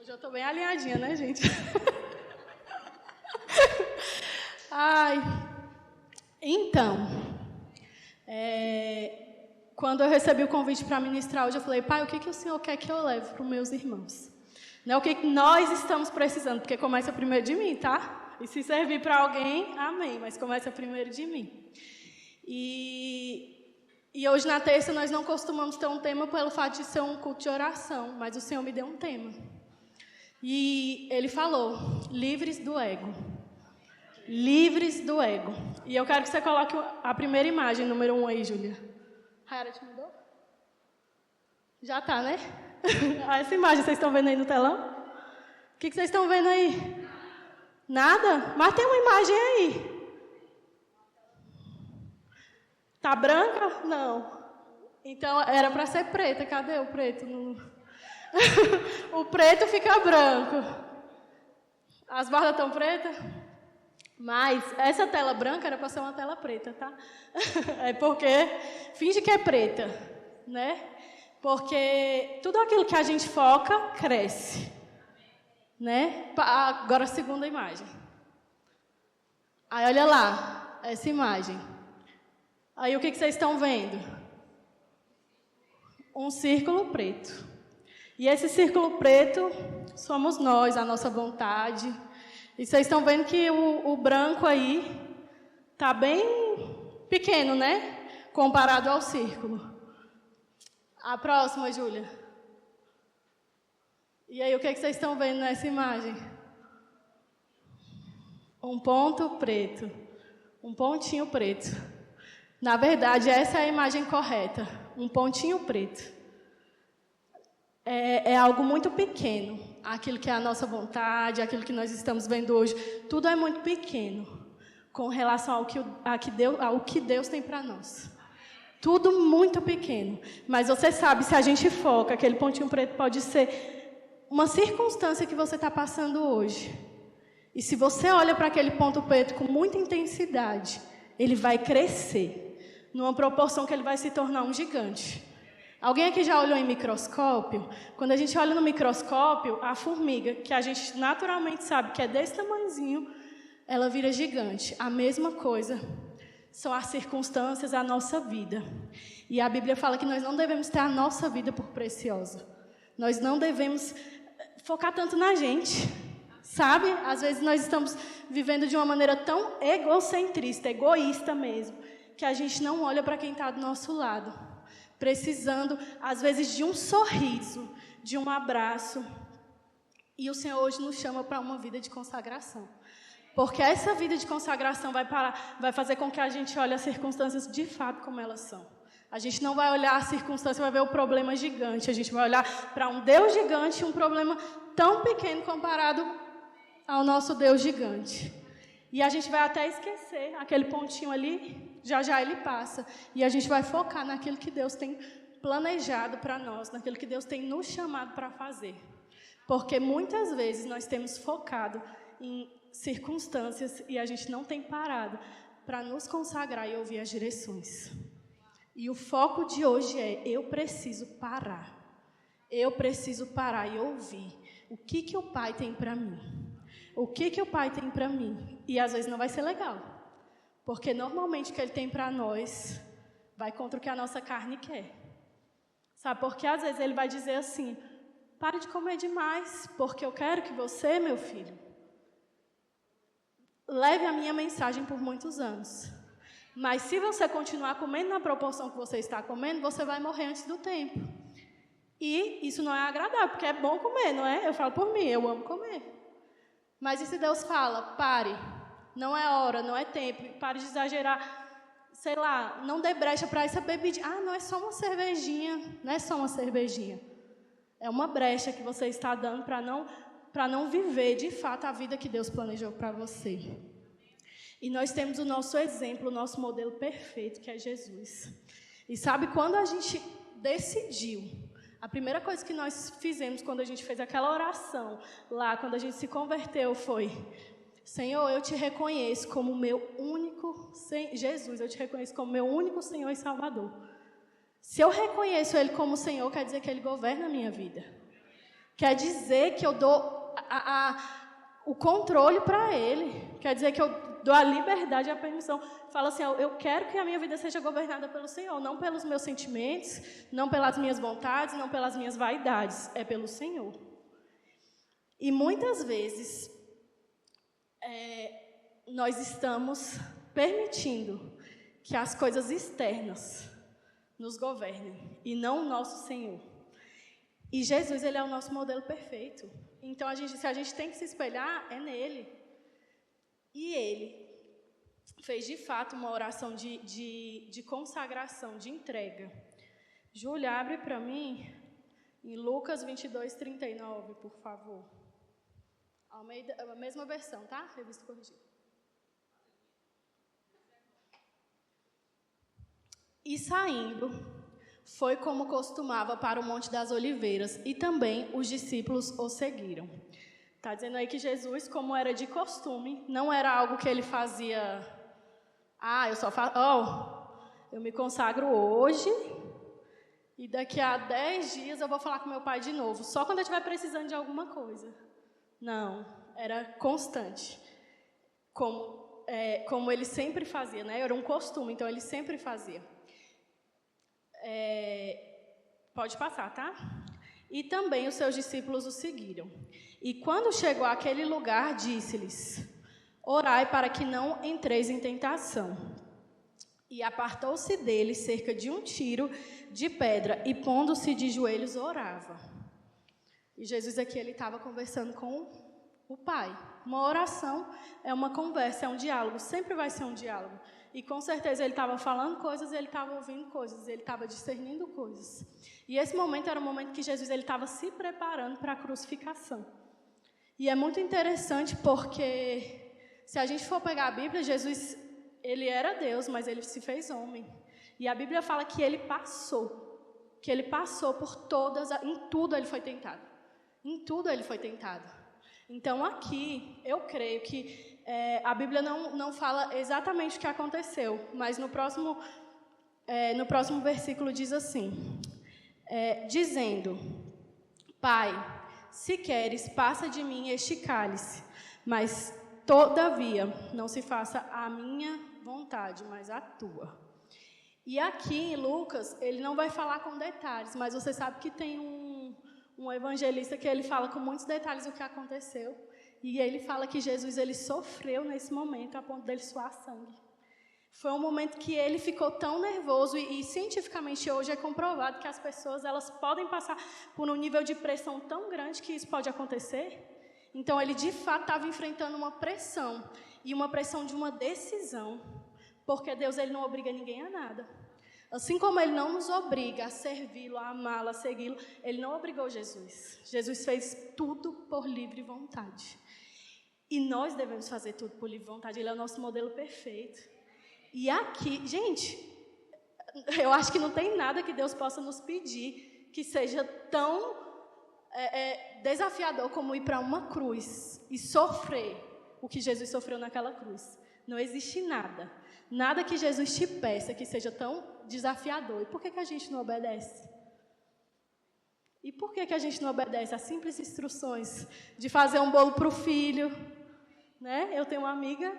Hoje eu estou bem alinhadinha, né, gente? Ai, então, quando eu recebi o convite para ministrar hoje, eu falei, pai, o que o Senhor quer que eu leve para os meus irmãos? Não é o que nós estamos precisando, porque começa primeiro de mim, tá? E se servir para alguém, amém, mas começa primeiro de mim. E hoje na terça nós não costumamos ter um tema pelo fato de ser um culto de oração, mas o Senhor me deu um tema. E Ele falou, livres do ego. Livres do ego. E eu quero que você coloque a primeira imagem, número 1 aí, Júlia. Rayara, te mudou? Já tá, né? Essa imagem vocês estão vendo aí no telão? O que vocês estão vendo aí? Nada? Mas tem uma imagem aí. Tá branca? Não. Então, era para ser preta. Cadê o preto? O preto fica branco. As bordas estão pretas? Mas essa tela branca era para ser uma tela preta, tá? É porque finge que é preta, né? Porque tudo aquilo que a gente foca, cresce. Né? Agora a segunda imagem. Aí olha lá, essa imagem. Aí o que vocês estão vendo? Um círculo preto. E esse círculo preto somos nós, a nossa vontade. E vocês estão vendo que o branco aí está bem pequeno, né? Comparado ao círculo. A próxima, Júlia. E aí, o que vocês estão vendo nessa imagem? Um ponto preto. Um pontinho preto. Na verdade, essa é a imagem correta. Um pontinho preto. É algo muito pequeno. Aquilo que é a nossa vontade, aquilo que nós estamos vendo hoje. Tudo é muito pequeno com relação ao que Deus tem para nós. Tudo muito pequeno. Mas você sabe, se a gente foca, aquele pontinho preto pode ser uma circunstância que você está passando hoje. E se você olha para aquele ponto preto com muita intensidade, ele vai crescer. Numa proporção que ele vai se tornar um gigante. Alguém aqui já olhou em microscópio? Quando a gente olha no microscópio, a formiga, que a gente naturalmente sabe que é desse tamanhozinho, ela vira gigante. A mesma coisa são as circunstâncias, a nossa vida. E a Bíblia fala que nós não devemos ter a nossa vida por preciosa. Nós não devemos focar tanto na gente, sabe? Às vezes nós estamos vivendo de uma maneira tão egocentrista, egoísta mesmo, que a gente não olha para quem está do nosso lado. Precisando, às vezes, de um sorriso, de um abraço. E o Senhor hoje nos chama para uma vida de consagração. Porque essa vida de consagração vai fazer com que a gente olhe as circunstâncias de fato como elas são. A gente não vai olhar a circunstância e vai ver o problema gigante. A gente vai olhar para um Deus gigante e um problema tão pequeno comparado ao nosso Deus gigante. E a gente vai até esquecer aquele pontinho ali, já ele passa. E a gente vai focar naquilo que Deus tem planejado para nós, naquilo que Deus tem nos chamado para fazer. Porque muitas vezes nós temos focado em circunstâncias e a gente não tem parado para nos consagrar e ouvir as direções. E o foco de hoje é, eu preciso parar. Eu preciso parar e ouvir o que o Pai tem para mim. O que o Pai tem para mim? E às vezes não vai ser legal. Porque normalmente o que Ele tem para nós vai contra o que a nossa carne quer. Sabe? Porque às vezes Ele vai dizer assim, pare de comer demais, porque eu quero que você, meu filho, leve a minha mensagem por muitos anos. Mas se você continuar comendo na proporção que você está comendo, você vai morrer antes do tempo. E isso não é agradável, porque é bom comer, não é? Eu falo por mim, eu amo comer. Mas e se Deus fala, pare, não é hora, não é tempo, pare de exagerar, sei lá, não dê brecha para essa bebidinha. Ah, não é só uma cervejinha, não é só uma cervejinha. É uma brecha que você está dando para não viver, de fato, a vida que Deus planejou para você. E nós temos o nosso exemplo, o nosso modelo perfeito, que é Jesus. E sabe, quando a gente decidiu, a primeira coisa que nós fizemos quando a gente fez aquela oração lá, quando a gente se converteu, foi: Senhor, eu te reconheço como meu único... Jesus, eu te reconheço como meu único Senhor e Salvador. Se eu reconheço Ele como Senhor, quer dizer que Ele governa a minha vida. Quer dizer que eu dou o controle para Ele. Quer dizer que eu dou a liberdade e a permissão. Fala assim, eu quero que a minha vida seja governada pelo Senhor, não pelos meus sentimentos, não pelas minhas vontades, não pelas minhas vaidades, é pelo Senhor. E muitas vezes nós estamos permitindo que as coisas externas nos governem e não o nosso Senhor. E Jesus, Ele é o nosso modelo perfeito. Então, se a gente tem que se espelhar, é nele. E Ele fez, de fato, uma oração de consagração, de entrega. Júlia, abre para mim em Lucas 22, 39, por favor. A mesma versão, tá? Revista corrigida. E saindo, foi como costumava para o Monte das Oliveiras, e também os discípulos o seguiram. Está dizendo aí que Jesus, como era de costume, não era algo que ele fazia, eu me consagro hoje, e daqui a 10 dias eu vou falar com meu pai de novo, só quando eu estiver precisando de alguma coisa. Não, era constante, como ele sempre fazia, né? Era um costume, então ele sempre fazia. Pode passar, tá? E também os seus discípulos o seguiram. E quando chegou àquele lugar, disse-lhes: orai para que não entreis em tentação. E apartou-se dele cerca de 1 tiro de pedra, e pondo-se de joelhos, orava. E Jesus aqui, ele estava conversando com o Pai. Uma oração é uma conversa, é um diálogo, sempre vai ser um diálogo. E com certeza ele estava falando coisas, ele estava ouvindo coisas, ele estava discernindo coisas. E esse momento era o momento que Jesus estava se preparando para a crucificação. E é muito interessante porque, se a gente for pegar a Bíblia, Jesus, ele era Deus, mas ele se fez homem. E a Bíblia fala que ele passou por em tudo ele foi tentado. Em tudo ele foi tentado. Então aqui, eu creio que a Bíblia não fala exatamente o que aconteceu, mas no próximo versículo diz assim, dizendo: Pai, se queres, passa de mim este cálice, mas todavia não se faça a minha vontade, mas a tua. E aqui em Lucas, ele não vai falar com detalhes, mas você sabe que tem um evangelista que ele fala com muitos detalhes o que aconteceu. E ele fala que Jesus, ele sofreu nesse momento a ponto dele suar sangue. Foi um momento que ele ficou tão nervoso e cientificamente hoje é comprovado que as pessoas, elas podem passar por um nível de pressão tão grande que isso pode acontecer. Então ele de fato estava enfrentando uma pressão, e uma pressão de uma decisão, porque Deus, ele não obriga ninguém a nada. Assim como ele não nos obriga a servi-lo, a amá-lo, a segui-lo, ele não obrigou Jesus. Jesus fez tudo por livre vontade. E nós devemos fazer tudo por livre vontade. Ele é o nosso modelo perfeito. E aqui, gente, eu acho que não tem nada que Deus possa nos pedir que seja tão desafiador como ir para uma cruz e sofrer o que Jesus sofreu naquela cruz. Não existe nada. Nada que Jesus te peça que seja tão desafiador. E por que a gente não obedece? E por que a gente não obedece às simples instruções de fazer um bolo para o filho? Né? Eu tenho uma amiga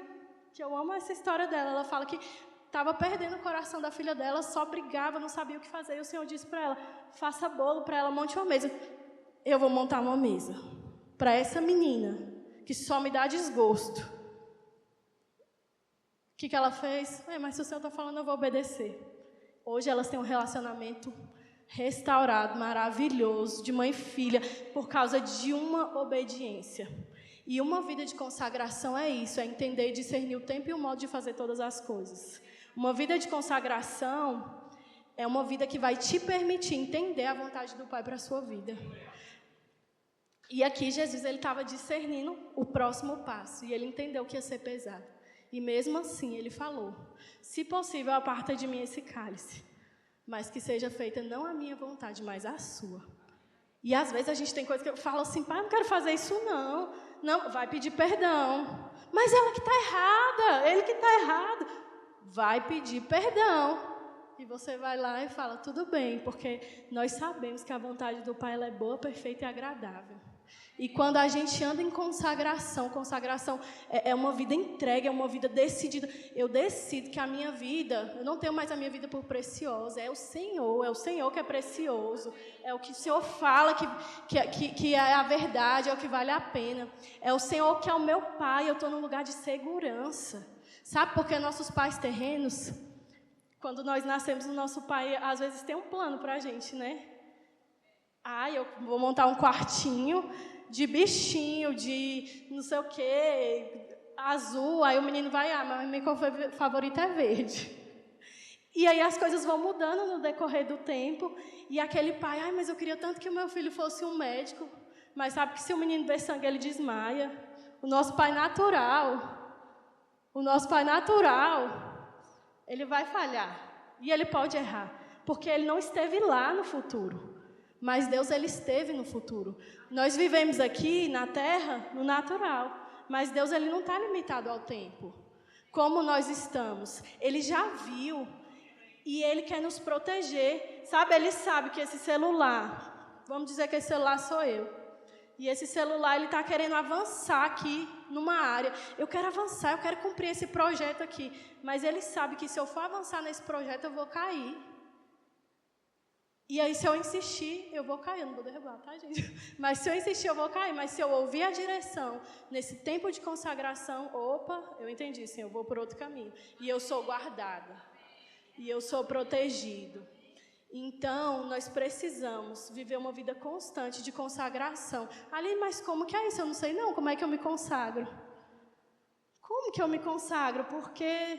que eu amo essa história dela. Ela fala que estava perdendo o coração da filha dela, só brigava, não sabia o que fazer. E o Senhor disse para ela: faça bolo para ela, monte uma mesa. Eu vou montar uma mesa para essa menina que só me dá desgosto. O que ela fez? Mas se o Senhor está falando, eu vou obedecer. Hoje elas têm um relacionamento restaurado, maravilhoso, de mãe e filha, por causa de uma obediência. E uma vida de consagração é isso, é entender e discernir o tempo e o modo de fazer todas as coisas. Uma vida de consagração é uma vida que vai te permitir entender a vontade do Pai para a sua vida. E aqui Jesus, ele estava discernindo o próximo passo, e ele entendeu que ia ser pesado. E mesmo assim ele falou: se possível, aparta de mim esse cálice, mas que seja feita não a minha vontade, mas a sua. E às vezes a gente tem coisa que eu falo assim: pai, não quero fazer isso não. Não, vai pedir perdão. Mas ela que está errada, ele que está errado. Vai pedir perdão. E você vai lá e fala, tudo bem, porque nós sabemos que a vontade do Pai ela é boa, perfeita e agradável. E quando a gente anda em consagração é uma vida entregue, é uma vida decidida. Eu decido que a minha vida, eu não tenho mais a minha vida por preciosa, é o Senhor que é precioso, é o que o Senhor fala que é a verdade, é o que vale a pena. É o Senhor que é o meu Pai, eu estou num lugar de segurança. Sabe por que nossos pais terrenos, quando nós nascemos, o nosso pai às vezes tem um plano para a gente, né? Eu vou montar um quartinho de bichinho, de não sei o quê, azul. Aí o menino vai, mas minha cor favorita é verde. E aí as coisas vão mudando no decorrer do tempo. E aquele pai, mas eu queria tanto que o meu filho fosse um médico. Mas sabe que se o menino vê sangue, ele desmaia. O nosso pai natural, ele vai falhar. E ele pode errar, porque ele não esteve lá no futuro. Mas Deus, ele esteve no futuro. Nós vivemos aqui na terra, no natural. Mas Deus, ele não está limitado ao tempo. Como nós estamos. Ele já viu. E ele quer nos proteger. Sabe, ele sabe que esse celular, vamos dizer que esse celular sou eu. E esse celular, ele está querendo avançar aqui numa área. Eu quero avançar, eu quero cumprir esse projeto aqui. Mas ele sabe que se eu for avançar nesse projeto, eu vou cair. E aí, se eu insistir, eu vou cair. Eu não vou derrubar, tá, gente? Mas se eu insistir, eu vou cair. Mas se eu ouvir a direção, nesse tempo de consagração, eu entendi, sim, eu vou por outro caminho. E eu sou guardada. E eu sou protegido. Então, nós precisamos viver uma vida constante de consagração. Aline, mas como que é isso? Eu não sei não, como é que eu me consagro? Como que eu me consagro? Porque,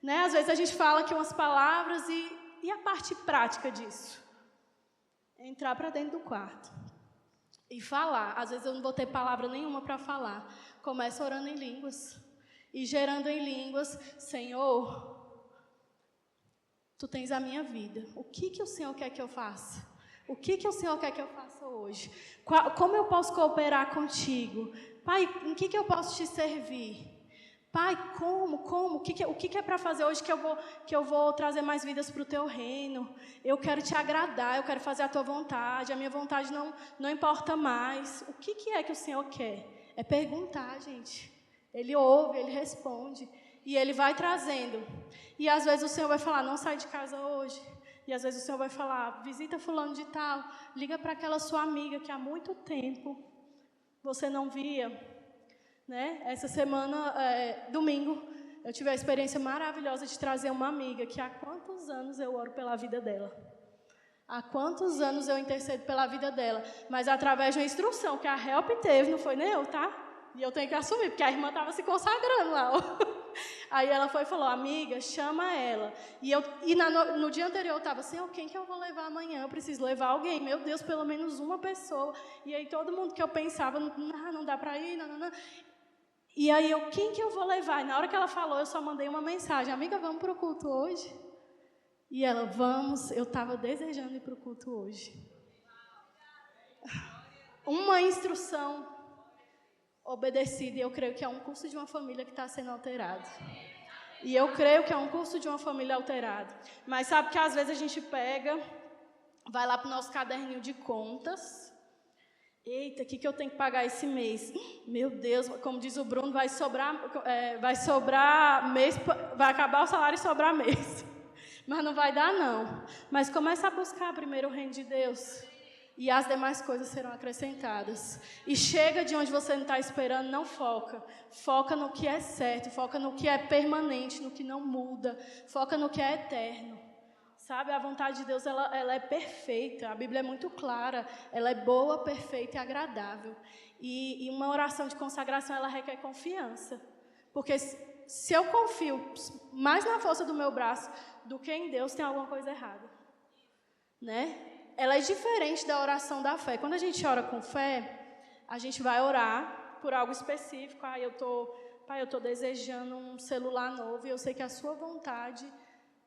né, às vezes a gente fala aqui umas palavras e a parte prática disso? Entrar para dentro do quarto e falar. Às vezes eu não vou ter palavra nenhuma para falar. Começo orando em línguas e gerando em línguas. Senhor, Tu tens a minha vida. O que o Senhor quer que eu faça? O que o Senhor quer que eu faça hoje? Como eu posso cooperar contigo? Pai, em que eu posso te servir? Pai, como? O que é para fazer hoje que eu vou trazer mais vidas para o Teu reino? Eu quero Te agradar, eu quero fazer a Tua vontade, a minha vontade não importa mais. O que é que o Senhor quer? É perguntar, gente. Ele ouve, Ele responde. E Ele vai trazendo. E às vezes o Senhor vai falar, não sai de casa hoje. E às vezes o Senhor vai falar, visita fulano de tal, liga para aquela sua amiga que há muito tempo você não via. Né? Essa semana, domingo, eu tive a experiência maravilhosa de trazer uma amiga que há quantos anos eu oro pela vida dela. Há quantos anos eu intercedo pela vida dela. Mas através de uma instrução que a Help teve, não foi nem eu, tá? E eu tenho que assumir, porque a irmã estava se consagrando lá. Aí ela foi e falou, amiga, chama ela. No dia anterior eu estava assim, quem que eu vou levar amanhã? Eu preciso levar alguém. Meu Deus, pelo menos uma pessoa. E aí todo mundo que eu pensava, não dá para ir, não. E aí quem que eu vou levar? E na hora que ela falou, eu só mandei uma mensagem, amiga, vamos para o culto hoje? E ela, vamos, eu estava desejando ir para o culto hoje. Uma instrução obedecida, e eu creio que é um curso de uma família que está sendo alterado. E eu creio que é um curso de uma família alterada. Mas sabe que às vezes a gente pega, vai lá para o nosso caderninho de contas. Eita, o que eu tenho que pagar esse mês? Meu Deus, como diz o Bruno, vai sobrar mês, vai acabar o salário e sobrar mês. Mas não vai dar, não. Mas começa a buscar primeiro o reino de Deus. E as demais coisas serão acrescentadas. E chega de onde você não está esperando, não foca. Foca no que é certo, foca no que é permanente, no que não muda. Foca no que é eterno. Sabe, a vontade de Deus, ela é perfeita. A Bíblia é muito clara. Ela é boa, perfeita e agradável. E uma oração de consagração, ela requer confiança. Porque se eu confio mais na força do meu braço do que em Deus, tem alguma coisa errada. Né? Ela é diferente da oração da fé. Quando a gente ora com fé, a gente vai orar por algo específico. Pai, eu estou desejando um celular novo e eu sei que a sua vontade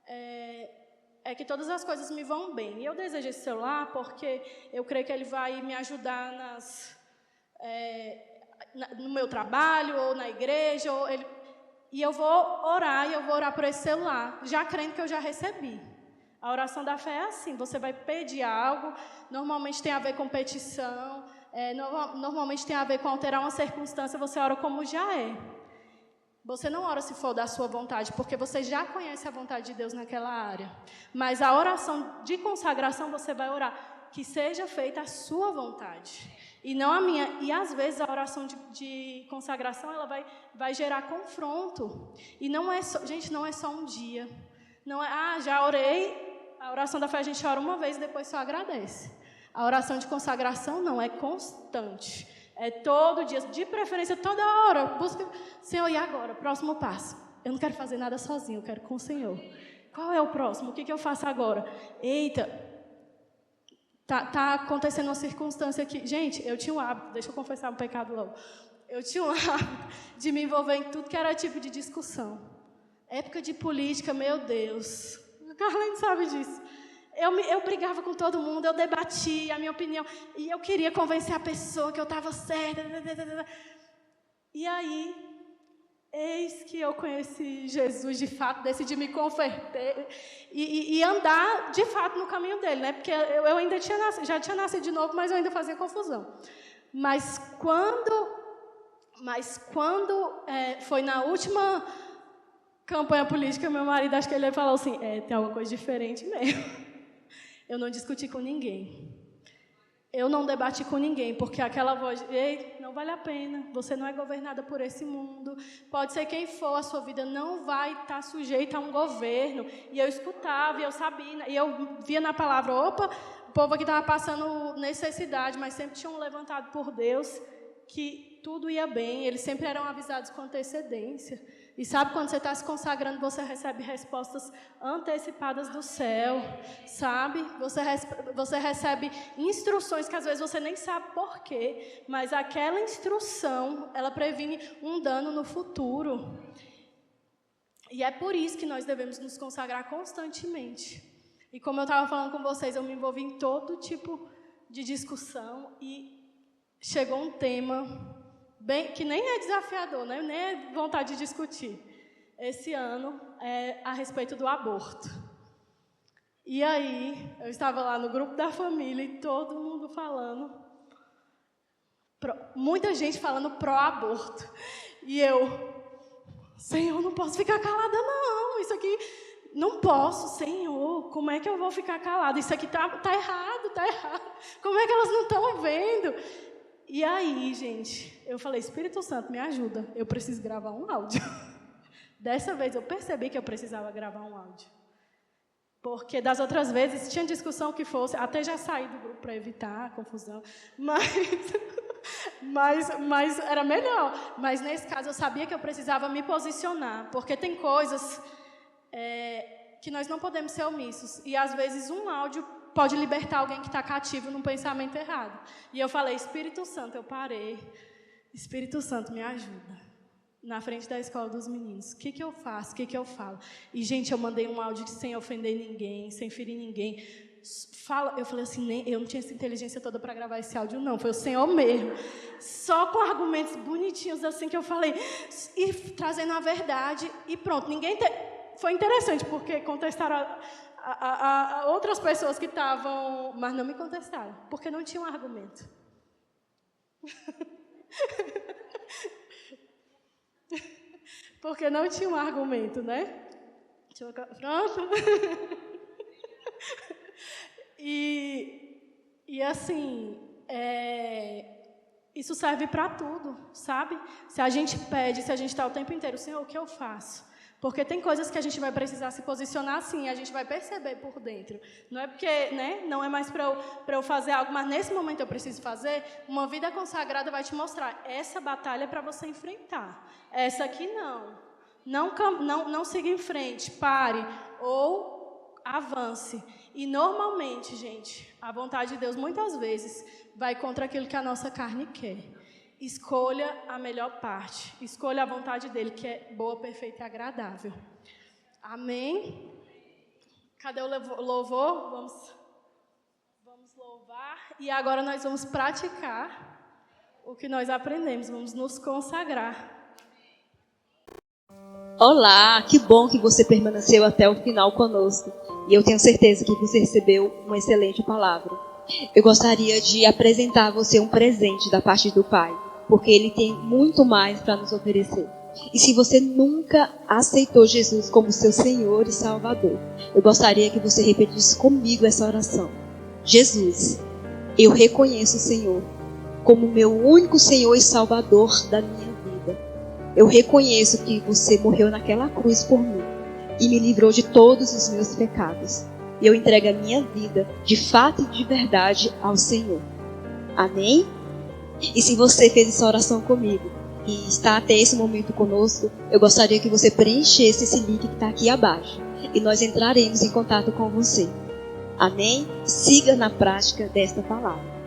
é que todas as coisas me vão bem. E eu desejo esse celular porque eu creio que ele vai me ajudar no meu trabalho ou na igreja. E eu vou orar por esse celular, já crendo que eu já recebi. A oração da fé é assim, você vai pedir algo, normalmente tem a ver com petição, normalmente tem a ver com alterar uma circunstância, você ora como já é. Você não ora se for da sua vontade, porque você já conhece a vontade de Deus naquela área. Mas a oração de consagração, você vai orar, que seja feita a sua vontade, e não a minha. E às vezes a oração de consagração, ela vai gerar confronto. E não é só, gente, não é só um dia. Não é, já orei. A oração da fé a gente ora uma vez e depois só agradece. A oração de consagração não, é constante. É todo dia, de preferência toda hora. Busca, Senhor, e agora? Próximo passo. Eu não quero fazer nada sozinho, eu quero com o Senhor. Qual é o próximo? O que eu faço agora? Eita, tá acontecendo uma circunstância aqui. Gente, eu tinha um hábito, deixa eu confessar um pecado logo. Eu tinha um hábito de me envolver em tudo que era tipo de discussão. Época de política, meu Deus. A Carlene sabe disso. Eu brigava com todo mundo, eu debatia a minha opinião, e eu queria convencer a pessoa que eu estava certa. E aí, eis que eu conheci Jesus de fato, decidi me converter e andar de fato no caminho dele, né? Porque eu ainda já tinha nascido de novo, mas eu ainda fazia confusão. Mas quando foi na última campanha política, meu marido, acho que ele falou assim, tem alguma coisa diferente mesmo. Eu não discuti com ninguém. Eu não debati com ninguém, porque aquela voz, ei, não vale a pena, você não é governada por esse mundo, pode ser quem for, a sua vida não vai estar sujeita a um governo. E eu escutava, e eu sabia, e eu via na palavra, opa, o povo aqui estava passando necessidade, mas sempre tinham levantado por Deus que tudo ia bem, eles sempre eram avisados com antecedência. E sabe, quando você está se consagrando, você recebe respostas antecipadas do céu, sabe? Você recebe instruções que às vezes você nem sabe por quê, mas aquela instrução, ela previne um dano no futuro. E é por isso que nós devemos nos consagrar constantemente. E como eu estava falando com vocês, eu me envolvi em todo tipo de discussão e chegou um tema que nem é desafiador, né? Nem é vontade de discutir. Esse ano é a respeito do aborto. E aí, eu estava lá no grupo da família e todo mundo falando, muita gente falando pró-aborto. E eu, Senhor, não posso ficar calada não, isso aqui, não posso, Senhor, como é que eu vou ficar calada? Isso aqui tá errado, como é que elas não estão vendo? E aí, gente, eu falei, Espírito Santo, me ajuda, eu preciso gravar um áudio. Dessa vez eu percebi que eu precisava gravar um áudio. Porque das outras vezes tinha discussão que fosse, até já saí do grupo para evitar a confusão, mas era melhor. Mas nesse caso eu sabia que eu precisava me posicionar, porque tem coisas que nós não podemos ser omissos. E às vezes um áudio pode libertar alguém que está cativo num pensamento errado. E eu falei, Espírito Santo, eu parei. Espírito Santo, me ajuda. Na frente da escola dos meninos. O que eu faço? O que eu falo? E, gente, eu mandei um áudio sem ofender ninguém, sem ferir ninguém. Eu falei assim, eu não tinha essa inteligência toda para gravar esse áudio, não. Foi o Senhor mesmo. Só com argumentos bonitinhos assim que eu falei. E trazendo a verdade. E pronto, Foi interessante, porque contestaram a outras pessoas que estavam, mas não me contestaram, porque não tinha um argumento. Porque não tinha um argumento, né? Pronto. E assim, isso serve para tudo, sabe? Se a gente pede, se a gente está o tempo inteiro, Senhor, o que eu faço? Porque tem coisas que a gente vai precisar se posicionar assim, a gente vai perceber por dentro. Não é porque, né, não é mais para eu fazer algo, mas nesse momento eu preciso fazer. Uma vida consagrada vai te mostrar, essa batalha é para você enfrentar. Essa aqui não. Não siga em frente, pare ou avance. E normalmente, gente, a vontade de Deus muitas vezes vai contra aquilo que a nossa carne quer. Escolha a melhor parte. Escolha a vontade dele, que é boa, perfeita e agradável. Amém? Cadê o louvor? Vamos louvar. E agora nós vamos praticar o que nós aprendemos. Vamos nos consagrar. Olá, que bom que você permaneceu até o final conosco. E eu tenho certeza que você recebeu uma excelente palavra. Eu gostaria de apresentar a você um presente da parte do Pai, porque Ele tem muito mais para nos oferecer. E se você nunca aceitou Jesus como seu Senhor e Salvador, eu gostaria que você repetisse comigo essa oração. Jesus, eu reconheço o Senhor como meu único Senhor e Salvador da minha vida. Eu reconheço que você morreu naquela cruz por mim e me livrou de todos os meus pecados. E eu entrego a minha vida, de fato e de verdade, ao Senhor. Amém? E se você fez essa oração comigo e está até esse momento conosco, eu gostaria que você preenchesse esse link que está aqui abaixo. E nós entraremos em contato com você. Amém? Siga na prática desta palavra.